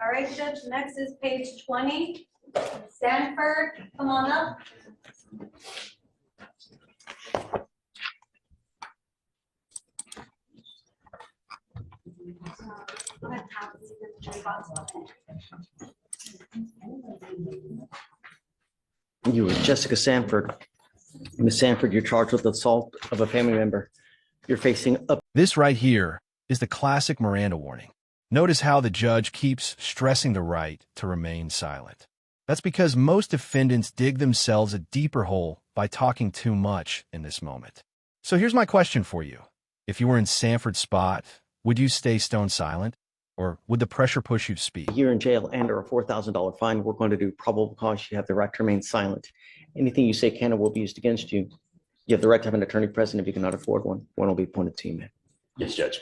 All right, Judge, next is page 20. Sanford, come on up. You were Jessica Sanford. Miss Sanford, you're charged with assault of a family member. You're facing up. This right here is the classic Miranda warning. Notice how the judge keeps stressing the right to remain silent. That's because most defendants dig themselves a deeper hole by talking too much in this moment. So here's my question for you. If you were in Sanford's spot, would you stay stone silent? Or would the pressure push you to speak? You're in jail and or a $4,000 fine. We're going to do probable cause. You have the right to remain silent. Anything you say can or will be used against you. You have the right to have an attorney present if you cannot afford one. One will be appointed to you, man. Yes, Judge.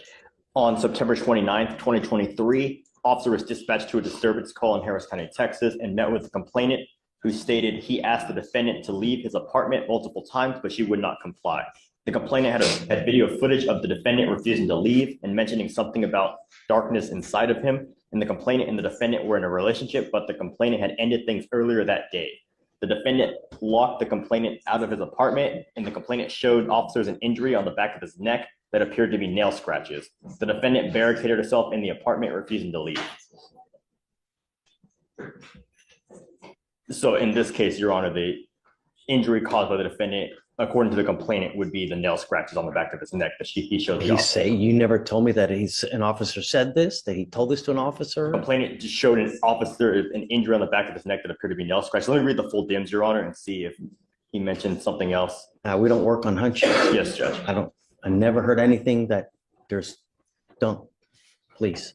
On September 29th, 2023, officer was dispatched to a disturbance call in Harris County, Texas, and met with the complainant, who stated he asked the defendant to leave his apartment multiple times, but she would not comply. The complainant had video footage of the defendant refusing to leave and mentioning something about darkness inside of him. And the complainant and the defendant were in a relationship, but the complainant had ended things earlier that day. The defendant locked the complainant out of his apartment, and the complainant showed officers an injury on the back of his neck that appeared to be nail scratches. The defendant barricaded herself in the apartment, refusing to leave. So in this case, Your Honor, the injury caused by the defendant, according to the complainant, would be the nail scratches on the back of his neck that he showed the officer. Say you never told me that an officer said this, that he told this to an officer? The complainant just showed an officer an injury on the back of his neck that appeared to be nail scratches. Let me read the full dims, Your Honor, and see if he mentioned something else. We don't work on hunches. Yes, Judge. I never heard anything that don't, please.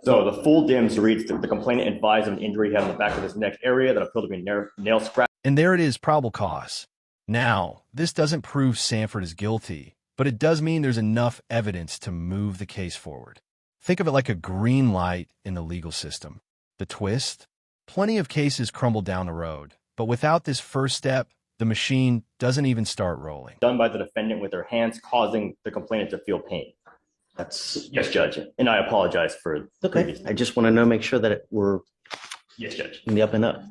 So the full dims reads that the complainant advised of an injury he had on the back of his neck area that appeared to be nail scratch. And there it is, probable cause. Now, this doesn't prove Sanford is guilty, but it does mean there's enough evidence to move the case forward. Think of it like a green light in the legal system. The twist? Plenty of cases crumble down the road, but without this first step, the machine doesn't even start rolling. Done by the defendant with their hands, causing the complainant to feel pain. Yes, Judge. And I apologize for. Okay. I just want to make sure that we're. Yes, Judge. In the up and up.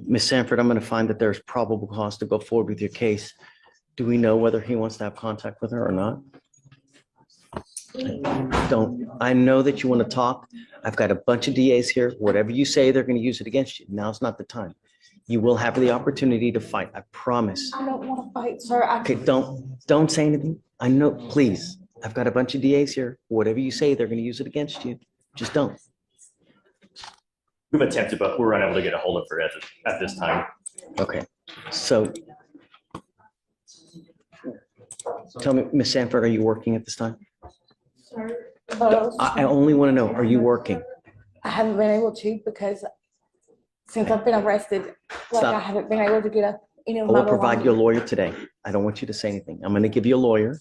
Ms. Sanford, I'm going to find that there's probable cause to go forward with your case. Do we know whether he wants to have contact with her or not? I know that you want to talk. I've got a bunch of DAs here. Whatever you say, they're going to use it against you. Now's not the time. You will have the opportunity to fight. I promise. I don't want to fight, sir. Okay, don't say anything. I know, please. I've got a bunch of DAs here. Whatever you say, they're going to use it against you. Just don't. We've attempted, but we're unable to get a hold of her at this time. Okay. So tell me, Ms. Sanford, are you working at this time? Sir, I only want to know, are you working? I haven't been able to because since I've been arrested, Stop. I haven't been able to get any of I my will provide you a belongings. lawyer today. I don't want you to say anything. I'm going to give you a lawyer.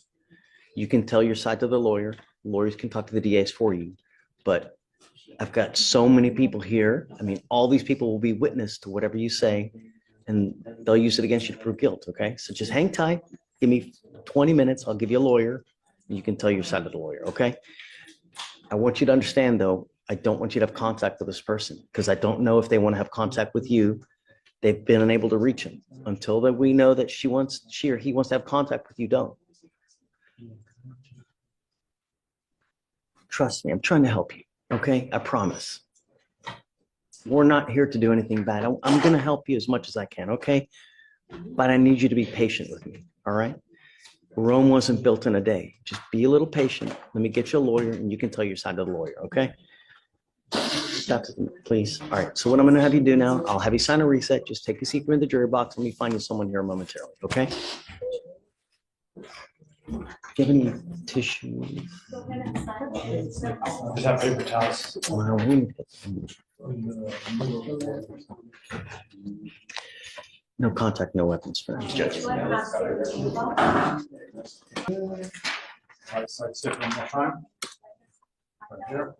You can tell your side to the lawyer. Lawyers can talk to the DAs for you. But I've got so many people here. I mean, all these people will be witness to whatever you say, and they'll use it against you to prove guilt, okay? So just hang tight. Give me 20 minutes. I'll give you a lawyer, and you can tell your side to the lawyer, okay? I want you to understand, though, I don't want you to have contact with this person because I don't know if they want to have contact with you. They've been unable to reach him. Until that we know that she or he wants to have contact with you, don't. Trust me, I'm trying to help you, okay? I promise. We're not here to do anything bad. I'm going to help you as much as I can, okay? But I need you to be patient with me, all right? Rome wasn't built in a day. Just be a little patient. Let me get you a lawyer, and you can tell your side to the lawyer, okay? Stop, please. All right, so what I'm going to have you do now, I'll have you sign a reset. Just take a seat in the jury box. Let me find you someone here momentarily, okay? Do you have any tissues? Just have paper towels. Well, we need no contact, no weapons for him. Judge. Right side, sit one more time. Right here.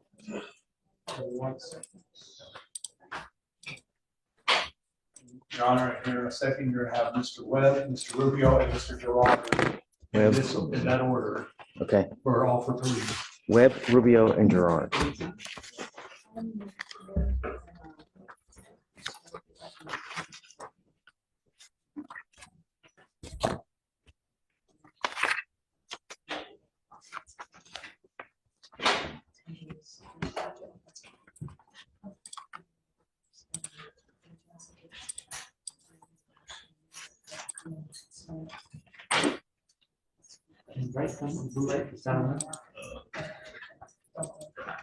Your Honor, here in a second, you're going to have Mr. Webb, Mr. Rubio, and Mr. Gerard. Webb. In that order. Okay. For all for three. Webb, Rubio, and Gerard.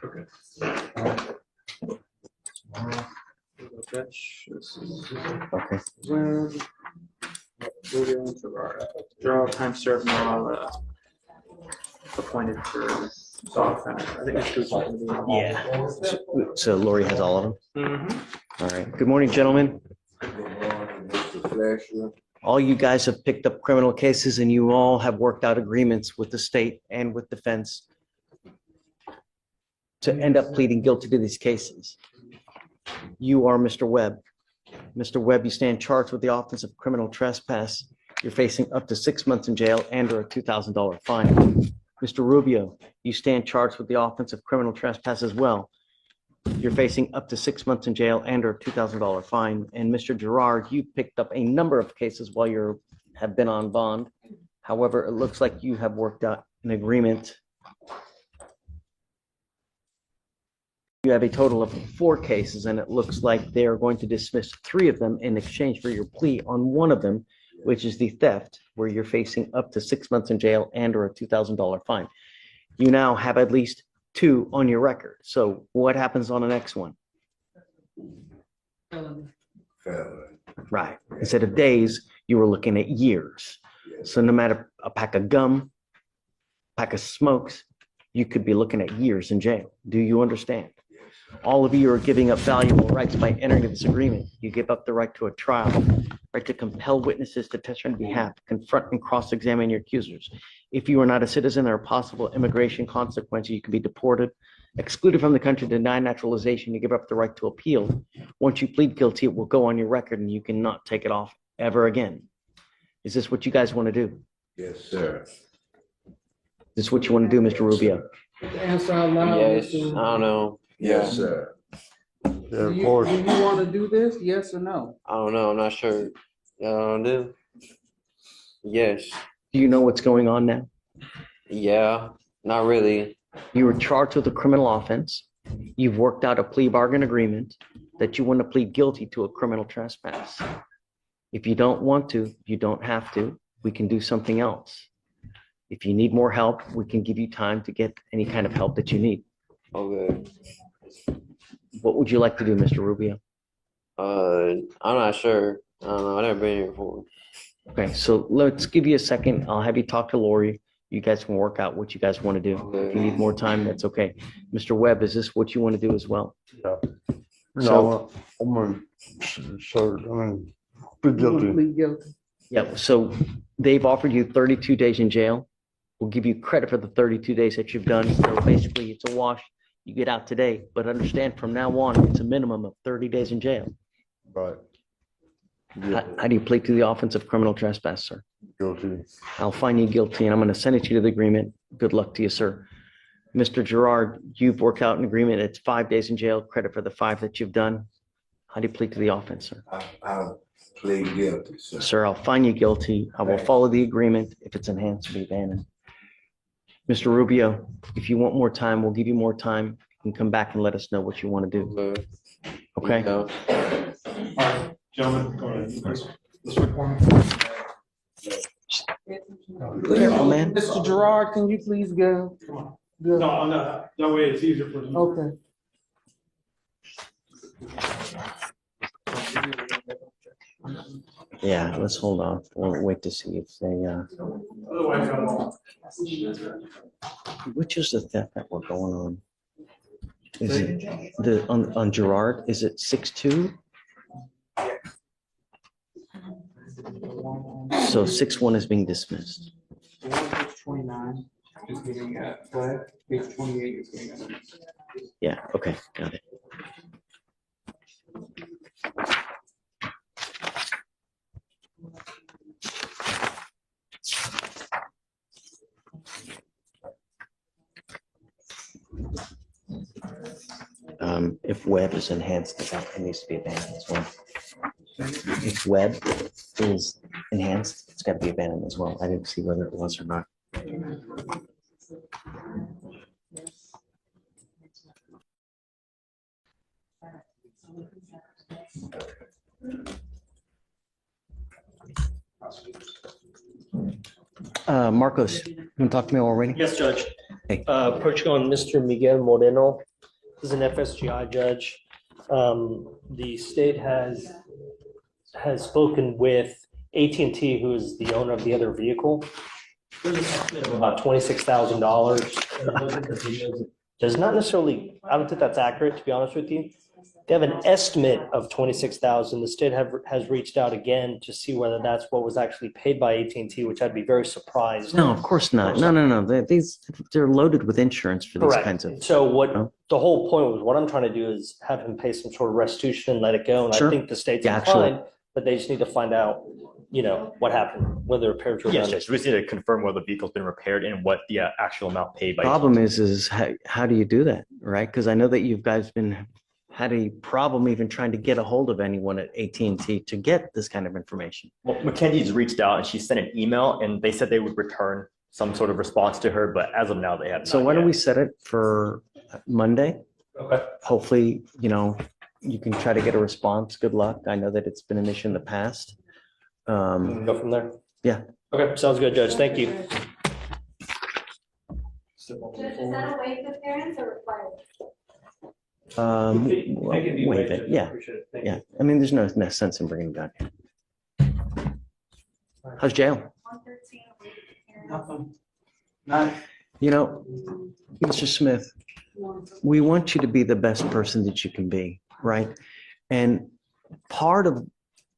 Okay. Gerald time served now appointed for dog center. I think it's two. Yeah. So Lori has all of them? Mm-hmm. All right. Good morning, gentlemen. Mr. Fleischer. All you guys have picked up criminal cases and you all have worked out agreements with the state and with defense to end up pleading guilty to these cases. You are Mr. Webb. Mr. Webb, you stand charged with the offense of criminal trespass. You're facing up to 6 months in jail and or a $2,000 fine. Mr. Rubio, you stand charged with the offense of criminal trespass as well. You're facing up to 6 months in jail and or a $2,000 fine. And Mr. Gerard, you picked up a number of cases while you have been on bond. However, it looks like you have worked out an agreement. You have a total of 4 cases, and it looks like they are going to dismiss 3 of them in exchange for your plea on one of them, which is the theft, where you're facing up to 6 months in jail and or a $2,000 fine. You now have at least 2 on your record. So what happens on the next one? Felony. Right. Instead of days, you were looking at years. So no matter a pack of gum, pack of smokes, you could be looking at years in jail. Do you understand? All of you are giving up valuable rights by entering this agreement. You give up the right to a trial, right to compel witnesses to testify on behalf, confront and cross-examine your accusers. If you are not a citizen, there are possible immigration consequences. You can be deported, excluded from the country, denied naturalization. You give up the right to appeal. Once you plead guilty, it will go on your record and you cannot take it off ever again. Is this what you guys want to do? Yes, sir. Is this what you want to do, Mr. Rubio? Answer out loud. Yes, I Mr. don't know. Yes, sir. Do you want to do this? Yes or no? I don't know. I'm not sure. Y'all do? Yes. Do you know what's going on now? Yeah. Not really. You were charged with a criminal offense. You've worked out a plea bargain agreement that you want to plead guilty to a criminal trespass. If you don't want to, you don't have to. We can do something else. If you need more help, we can give you time to get any kind of help that you need. Okay. What would you like to do, Mr. Rubio? I'm not sure. I don't know. I've never been here before. Okay, so let's give you a second. I'll have you talk to Lori. You guys can work out what you guys want to do. If you need more time, that's okay. Mr. Webb, is this what you want to do as well? Yeah. So- No, I'm gonna, so, I mean, plead guilty. Plead guilty. Yeah, so they've offered you 32 days in jail. We'll give you credit for the 32 days that you've done. So basically, it's a wash. You get out today, but understand from now on, it's a minimum of 30 days in jail. Right. How do you plead to the offense of criminal trespass, sir? Guilty. I'll find you guilty and I'm going to send it to you to the agreement. Good luck to you, sir. Mr. Gerard, you've worked out an agreement. It's 5 days in jail, credit for the 5 that you've done. How do you plead to the offense, sir? I'll plead guilty, sir. Sir, I'll find you guilty. I will follow the agreement. If it's enhanced, it'll be abandoned. Mr. Rubio, if you want more time, we'll give you more time. You can come back and let us know what you want to do. Okay? Yeah. All right, gentlemen, go ahead. This report. Careful, man. Mr. Gerard, can you please go? Come on. Go. No, that way it's easier for them. Okay. Yeah, let's hold off. We'll wait to see if they, Otherwise, which is the theft that we're going on? Is it on Gerard, is it 6-2? So 6-1 is being dismissed. The one page 29 is getting flag. Page 28 is getting. Yeah, okay, got it. if web is enhanced, it needs to be abandoned as well. If web is enhanced, it's got to be abandoned as well. I didn't see whether it was or not. Marcos, you want to talk to me already? Yes, Judge. Hey. Approaching on Mr. Miguel Moreno, this is an FSGI judge. The state has spoken with AT&T, who is the owner of the other vehicle. There's an estimate of about $26,000. Does not necessarily, I don't think that's accurate, to be honest with you. They have an estimate of $26,000. The state has reached out again to see whether that's what was actually paid by AT&T, which I'd be very surprised. No, of course not. No. They're loaded with insurance for these Correct. kinds of. So what the whole point was, what I'm trying to do is have him pay some sort of restitution and let it go. And Sure. I think the state's Yeah, inclined, but they just need to find out, what happened, whether repairs were Yes, done. Judge. We just need to confirm whether the vehicle's been repaired and what the actual amount paid by. Problem is how do you do that, right? Because I know that you guys had a problem even trying to get a hold of anyone at AT&T to get this kind of information. Well, Mackenzie's reached out and she sent an email and they said they would return some sort of response to her, but as of now they have. So why don't we set it for Monday? Okay. Hopefully, you can try to get a response. Good luck. I know that it's been an issue in the past. Go from there. Yeah. Okay, sounds good, Judge. Thank you. Judge, is that a waive appearance or required? Waive it. Yeah. Yeah. I mean, there's no sense in bringing it down here. How's jail? 113 waive appearance. Nothing. Not, Mr. Smith, we want you to be the best person that you can be, right? And part of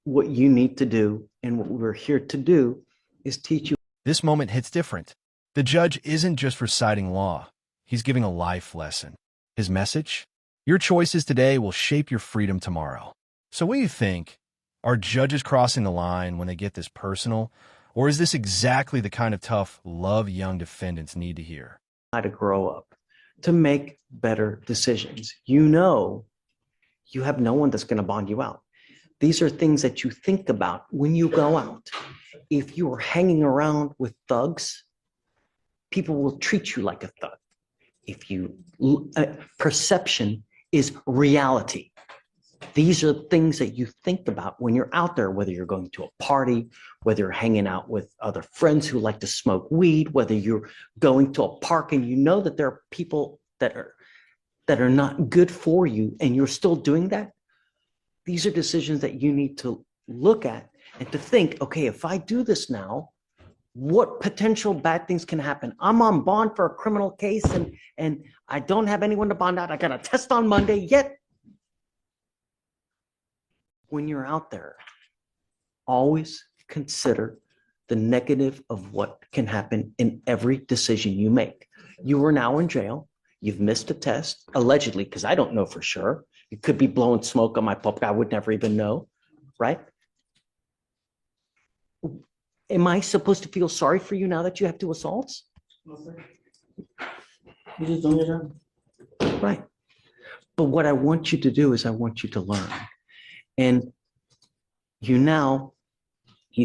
what you need to do and what we're here to do is teach you. This moment hits different. The judge isn't just reciting law. He's giving a life lesson. His message? Your choices today will shape your freedom tomorrow. So what do you think? Are judges crossing the line when they get this personal? Or is this exactly the kind of tough love young defendants need to hear? How to grow up, to make better decisions. You have no one that's going to bond you out. These are things that you think about when you go out. If you are hanging around with thugs, people will treat you like a thug. Perception is reality. These are things that you think about when you're out there, whether you're going to a party, whether you're hanging out with other friends who like to smoke weed, whether you're going to a park and you know that there are people that are not good for you and you're still doing that. These are decisions that you need to look at and to think, okay, if I do this now, what potential bad things can happen? I'm on bond for a criminal case and I don't have anyone to bond out. I got a test on Monday, yet when you're out there, always consider the negative of what can happen in every decision you make. You are now in jail. You've missed a test, allegedly, because I don't know for sure. You could be blowing smoke on my puppy. I would never even know, right? Am I supposed to feel sorry for you now that you have 2 assaults? you just doing your job. Right. But what I want you to do is I want you to learn. And you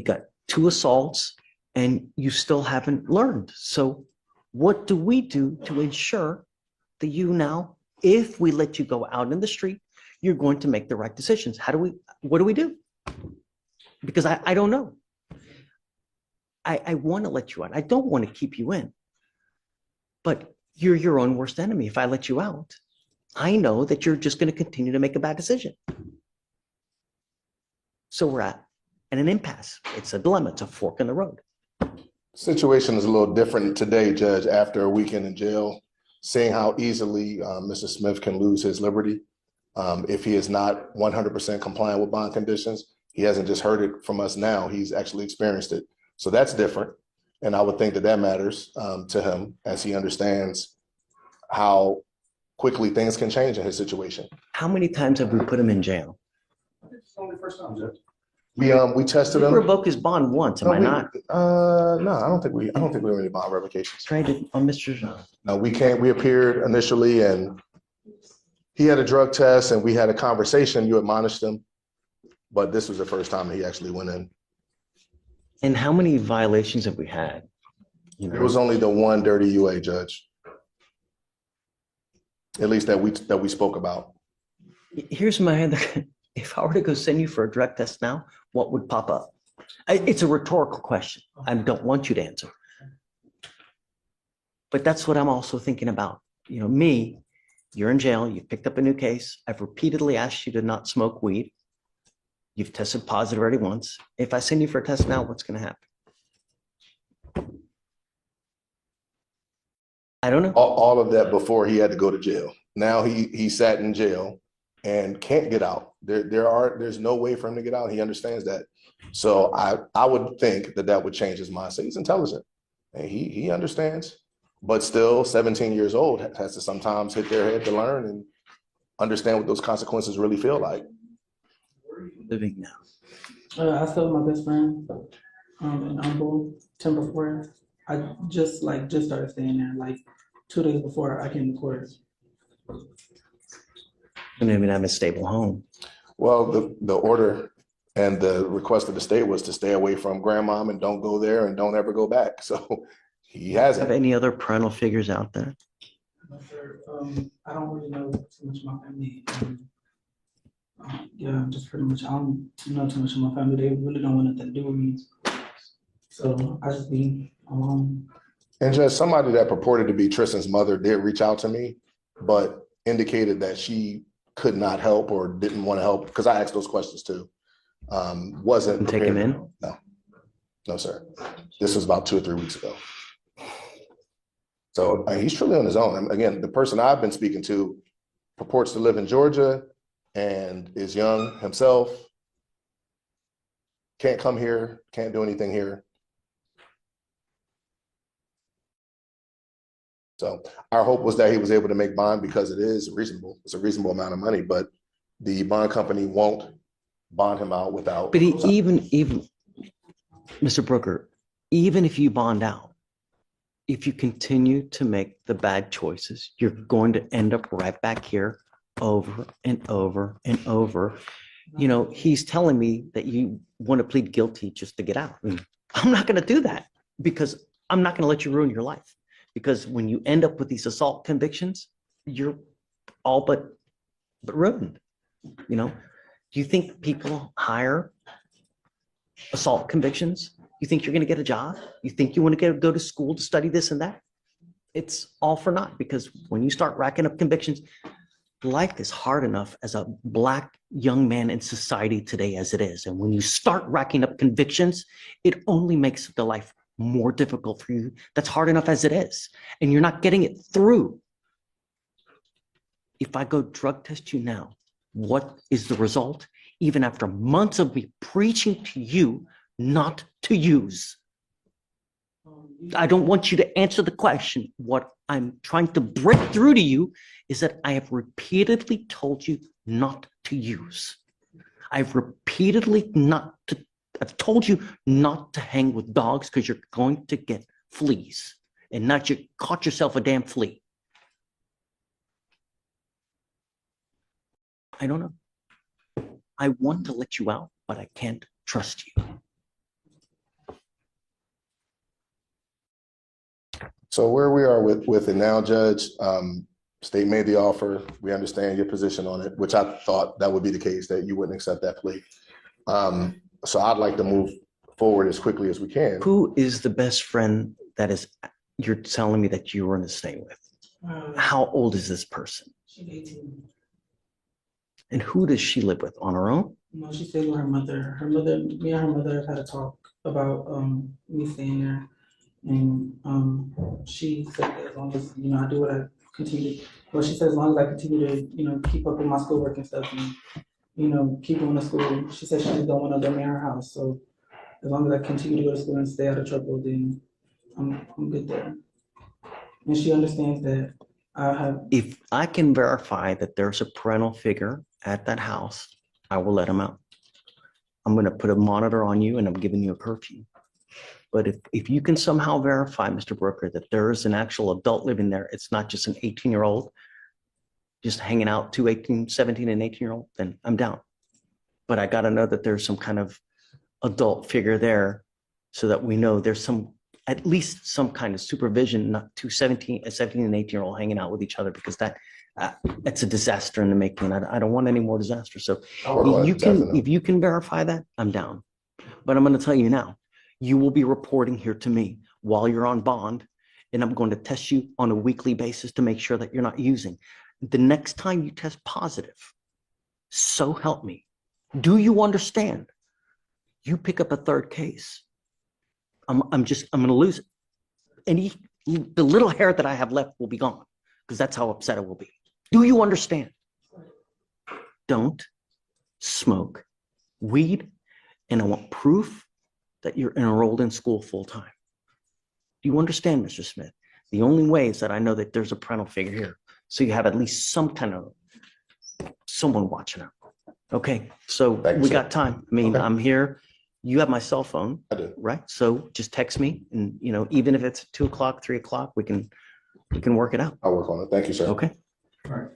got 2 assaults and you still haven't learned. So what do we do to ensure that you now, if we let you go out in the street, you're going to make the right decisions? What do we do? Because I don't know. I want to let you out. I don't want to keep you in. But you're your own worst enemy. If I let you out, I know that you're just going to continue to make a bad decision. So we're at an impasse. It's a dilemma. It's a fork in the road. Situation is a little different today, Judge, after a weekend in jail, seeing how easily Mr. Smith can lose his liberty if he is not 100% compliant with bond conditions. He hasn't just heard it from us now. He's actually experienced it. So that's different. And I would think that matters to him as he understands how quickly things can change in his situation. How many times have we put him in jail? It's only the first time, Judge. We tested We him. revoked his bond once, am I not? No, I don't think we have any bond revocations. Tried it on Mr. No, we appeared initially and he had a drug test and we had a conversation, you admonished him, but this was the first time he actually went in. And how many violations have we had? You know, It was only the one dirty UA, Judge. At least that we spoke about. here's my other, if I were to go send you for a drug test now, what would pop up? It's a rhetorical question. I don't want you to answer. But that's what I'm also thinking about. You know, me, you're in jail, you picked up a new case. I've repeatedly asked you to not smoke weed. You've tested positive already once. If I send you for a test now, what's going to happen? I don't know. All of that before he had to go to jail. Now he sat in jail and can't get out. There's no way for him to get out. He understands that. So I would think that would change his mindset. He's intelligent and he understands, but still 17 years old has to sometimes hit their head to learn and understand what those consequences really feel like. Living now. I still with my best friend in Humble, Timber Forest. I just started staying there like 2 days before I came to court. And even have a stable home. Well, the order and the request of the state was to stay away from grandmom and don't go there and don't ever go back. So he hasn't. Have any other parental figures out there? I'm not sure. I don't really know too much about my family. Yeah, just pretty much. I don't know too much of my family. They really don't want nothing to do with me. So I just be alone. And just somebody that purported to be Tristan's mother did reach out to me, but indicated that she could not help or didn't want to help because I asked those questions too. Wasn't take him in? No, sir. This was about 2 or 3 weeks ago. So he's truly on his own. And again, the person I've been speaking to purports to live in Georgia and is young himself. Can't come here, can't do anything here. So our hope was that he was able to make bond because it is reasonable. It's a reasonable amount of money, but the bond company won't bond him out without. But even Mr. Brooker, even if you bond out, if you continue to make the bad choices, you're going to end up right back here over and over and over. You know, he's telling me that you want to plead guilty just to get out. I'm not going to do that because I'm not going to let you ruin your life. Because when you end up with these assault convictions, you're all but ruined. You know, do you think people hire assault convictions? You think you're going to get a job? You think you want to go to school to study this and that? It's all for naught because when you start racking up convictions, life is hard enough as a Black young man in society today as it is. And when you start racking up convictions, it only makes the life more difficult for you. That's hard enough as it is. And you're not getting it through. If I go drug test you now, what is the result? Even after months of me preaching to you not to use. I don't want you to answer the question. What I'm trying to break through to you is that I have repeatedly told you not to use. I've told you not to hang with dogs because you're going to get fleas and not you caught yourself a damn flea. I don't know. I want to let you out, but I can't trust you. So where we are with it now, Judge, state made the offer. We understand your position on it, which I thought that would be the case, that you wouldn't accept that plea. So I'd like to move forward as quickly as we can. Who is the best friend you're telling me that you were going to stay with? How old is this person? She's 18. And who does she live with? On her own? No, she stayed with her mother. Me and her mother have had a talk about me staying there. And she said that as long as, I do what I continue, well, she said as long as I continue to, keep up with my schoolwork and stuff and, keep going to school. She said she just don't want to let me in her house. So as long as I continue to go to school and stay out of trouble, then I'm good there. And she understands that if I can verify that there's a parental figure at that house, I will let him out. I'm going to put a monitor on you and I'm giving you a curfew. But if you can somehow verify, Mr. Brooker, that there is an actual adult living there, it's not just an 18-year-old, just hanging out, 2 17 and 18-year-old, then I'm down. But I got to know that there's some kind of adult figure there so that we know there's at least some kind of supervision, not 17 and 18-year-old hanging out with each other, because that's a disaster in the making. I don't want any more disaster. So if you can verify that, I'm down. But I'm going to tell you now, you will be reporting here to me while you're on bond, and I'm going to test you on a weekly basis to make sure that you're not using. The next time you test positive, so help me. Do you understand? You pick up a third case, I'm going to lose it. The little hair that I have left will be gone, because that's how upset I will be. Do you understand? Don't smoke weed, and I want proof that you're enrolled in school full time. Do you understand, Mr. Smith? The only way is that I know that there's a parental figure here, so you have at least some kind of someone watching out. Okay, so we got time. I mean, I'm here. You have my cell phone, I do. right? So just text me, and even if it's 2 o'clock, 3 o'clock, we can work it out. I'll work on it. Thank you, sir. Okay. All right.